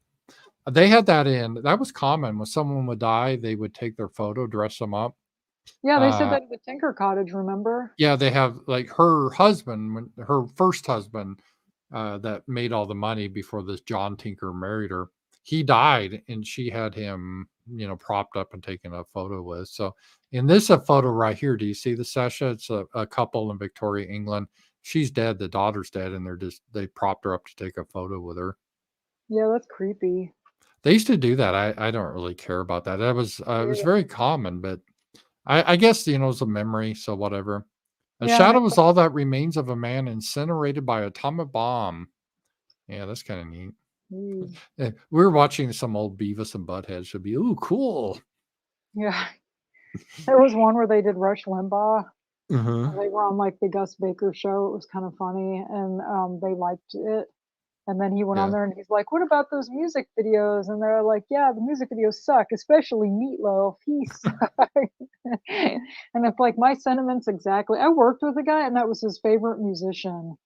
They had that in. That was common. When someone would die, they would take their photo, dress them up. Yeah, they said Uh, that at the Tinker Cottage, remember? yeah, they have like her husband, when her first husband, that made all the money before this John Tinker married her. He died, and she had him, propped up and taken a photo with. So, in this a photo right here, do you see the Sasha? It's a couple in Victoria, England. She's dead. The daughter's dead, and they propped her up to take a photo with her. Yeah, that's creepy. They used to do that. I don't really care about that. That was it was Yeah, very common, but I guess it's a memory, so whatever. A yeah, and shadow they was all that remains of a man incinerated by atomic bomb. Yeah, that's kind of neat. mm, We were watching some old Beavis and Butthead. Should be, ooh, cool. yeah. There was one where they did Rush Limbaugh, Uh-huh. and they were on, like, the Gus Baker show. It was kind of funny, and, they liked it, and then he went on Yeah. there and he's like, "What about those music videos?" And they're like, "Yeah, the music videos suck, especially Meatloaf. He sucks." And it's like my sentiments exactly. I worked with a guy, and that was his favorite musician.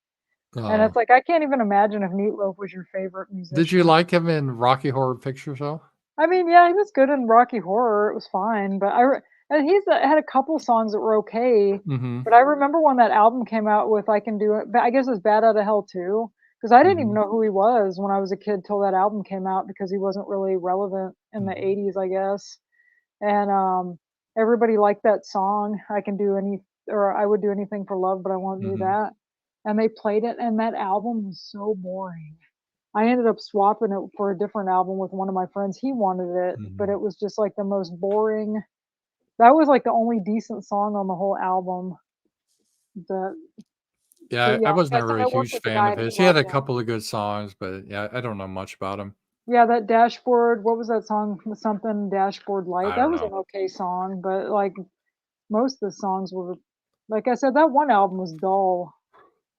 And Oh. it's like, I can't even imagine if Meatloaf was your favorite Did you musician. like him in Rocky Horror Picture Show? I mean, yeah, he was good in Rocky Horror, it was fine, but and he's had a couple songs that were okay, Mm-hmm. but I remember when that album came out with I Can Do It, but I guess it's Bad Outta Hell too, because I didn't even Mm-hmm. know who he was when I was a kid till that album came out because he wasn't really relevant in the Mm-hmm. '80s, I guess. And everybody liked that song, I Can Do Any or I Would Do Anything for Love, but I Won't Do Mm-hmm. That. And they played it, and that album was so boring. I ended up swapping it for a different album with one of my friends. He wanted it, but Mm-hmm. it was just like the most boring. That was like the only decent song on the whole album. But Yeah, but I yeah, was like I never said, a I worked huge with a fan guy of and he his. He had loved a them. couple of good songs, but yeah, I don't know much about him. Yeah, that dashboard. What was that song? Something dashboard light. I That don't was an know. okay song, but like most of the songs were. Like I said, that one album was dull.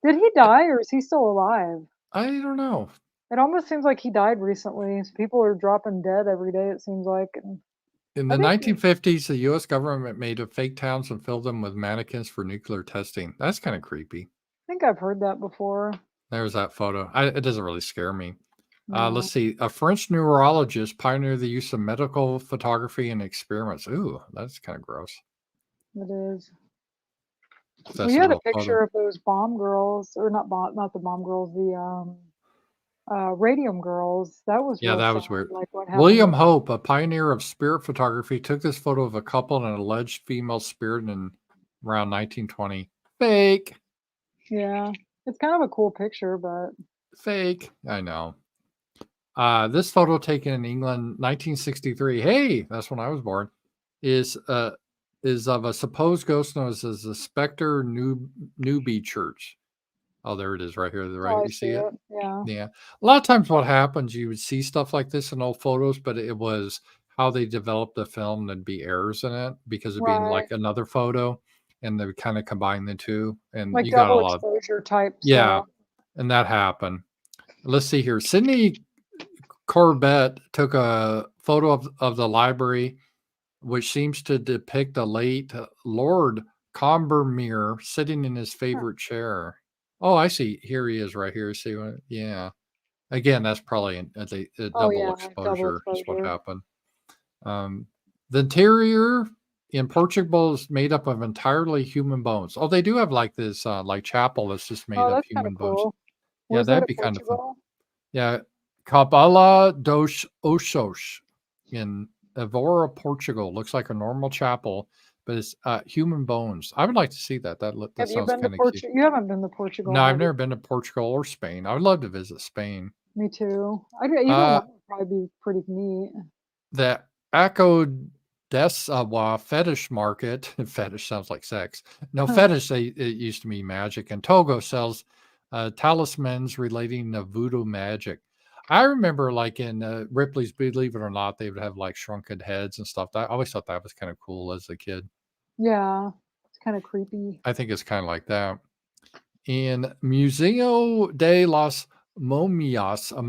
Did he die or is he still alive? I don't know. It almost seems like he died recently. People are dropping dead every day. It seems like. And In I the think he, 1950s, the US government made up fake towns and filled them with mannequins for nuclear testing. That's kind of creepy. I think I've heard that before. There's that photo. It doesn't really scare me. Let's No, see. A French neurologist pioneered the use of medical photography in experiments. Ooh, that's kind of gross. it is. Well, That's you a had a real photo. picture of those bomb girls, or not the bomb girls, the radium girls. That was Yeah, real that sad. was weird. Like what happened William with them. Hope, a pioneer of spirit photography, took this photo of a couple and an alleged female spirit in around 1920. Fake, Yeah, it's kind of a cool picture, but fake. I know. This photo taken in England, 1963. Hey, that's when I was born. Is uh is of a supposed ghost known as the Spectre Newby Church. Oh, there it is, right here. The oh, right, I you see see it? it. Yeah, Yeah. A lot of times, what happens, you would see stuff like this in old photos, but it was how they developed the film, there'd be errors in it because it'd be in Right. like another photo, and they would kind of combine the two, and Like you got a double lot of exposure type yeah, stuff. and that happened. Let's see here. Sydney Corbett took a photo of the library, which seems to depict the late Lord Combermere sitting in his Huh. favorite chair. Oh, I see. Here he is right here. See what? Yeah. Again, that's probably a Oh double yeah, like double exposure is what exposure. happened. Um, the interior in Portugal is made up of entirely human bones. Oh, they do have like this like chapel that's just made Oh, of that's kind of human bones. cool. Yeah, Where's that that'd in be kind of fun. Portugal? Yeah, Cabala dos Ossos in Evora, Portugal. Looks like a normal chapel, but it's human bones. I would like to see that. That Have you sounds been to kind of cute. Portugal? You haven't been to Portugal, No, I've have you? never been to Portugal or Spain. I would love to visit Spain. Me too. Either Uh, one would probably be pretty neat. the Echo Desawa fetish market, fetish sounds like sex. No, fetish, it used to be magic. And Togo sells talismans relating to voodoo magic. I remember, like in Ripley's Believe It or Not, they would have like shrunken heads and stuff. I always thought that was kind of cool as a kid. Yeah, it's kind of creepy. I think it's kind of like that. In Museo de las Momias, a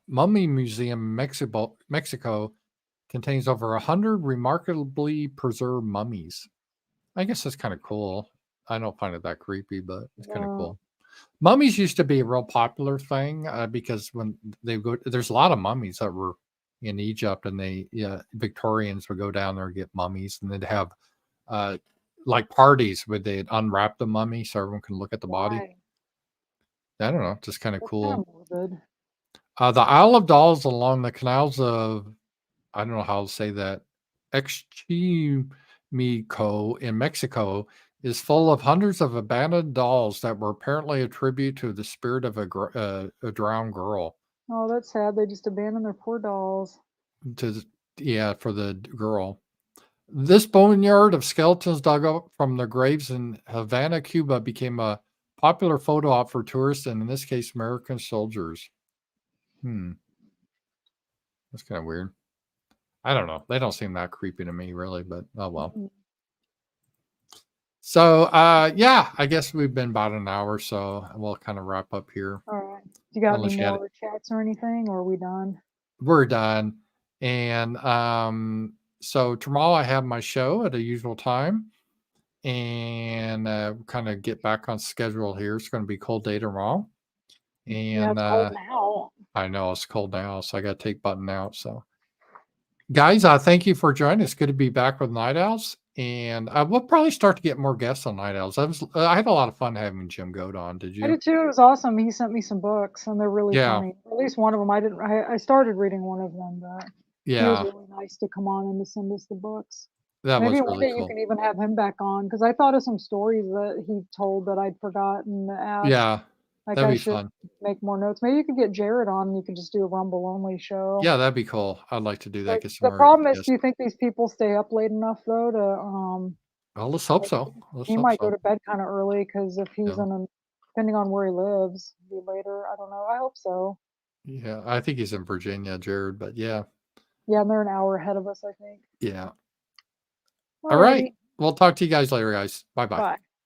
mummy museum in Mexico contains over 100 remarkably preserved mummies. I guess that's kind of cool. I don't find it that creepy, but it's kind of Yeah. cool. Mummies used to be a real popular thing because when they go, there's a lot of mummies that were in Egypt, and Victorians would go down there and get mummies, and they'd have uh, like parties where they'd unwrap the mummy so everyone can look at the body. Why? I don't know, just kind of That's kind cool. of morbid. The Isle of Dolls along the canals of I don't know how to say that. Exchimico in Mexico is full of hundreds of abandoned dolls that were apparently a tribute to the spirit of a drowned girl. Oh, that's sad. They just abandoned their poor dolls. Yeah, for the girl. This boneyard of skeletons dug up from the graves in Havana, Cuba, became a popular photo op for tourists, and in this case, American soldiers. That's kind of weird. I don't know. They don't seem that creepy to me, really, but oh well. Mm-mm. So, yeah, I guess we've been about an hour, so we'll kind of wrap up here. All right. You got any Unless you had, more chats or anything, or are we done? we're done. And so tomorrow I have my show at a usual time, and kind of get back on schedule here. It's going to be cold day tomorrow, Yeah, and it's cold now. I know it's cold now, so I got to take button out. So, guys, thank you for joining. It's good to be back with Night Owls, and we'll probably start to get more guests on Night Owls. I had a lot of fun having Jim Goat on. Did I you? did too. It was awesome. He sent me some books, and they're really Yeah, funny. At least one of them. I didn't. I started reading one of them, but he was yeah, really nice to come on and to send us the books. that Maybe was one really day you cool. can even have him back on because I thought of some stories that he told that I'd forgotten to ask. Yeah, Like that'd I be should fun. make more notes. Maybe you could get Jared on and you could just do a Rumble only show. Yeah, that'd be cool. I'd like to do that. But Get some the more problem is, guests. do you think these people stay up late enough though to Well, let's hope like so. Let's he hope might go so. to bed kind of early because if he's Yeah, in a depending on where he lives, be later. I don't know. I hope so. yeah. I think he's in Virginia, Jared. But yeah, Yeah, and they're an hour ahead of us, I think. yeah. All right. Alrighty. We'll talk to you guys later, guys. Bye bye. Bye.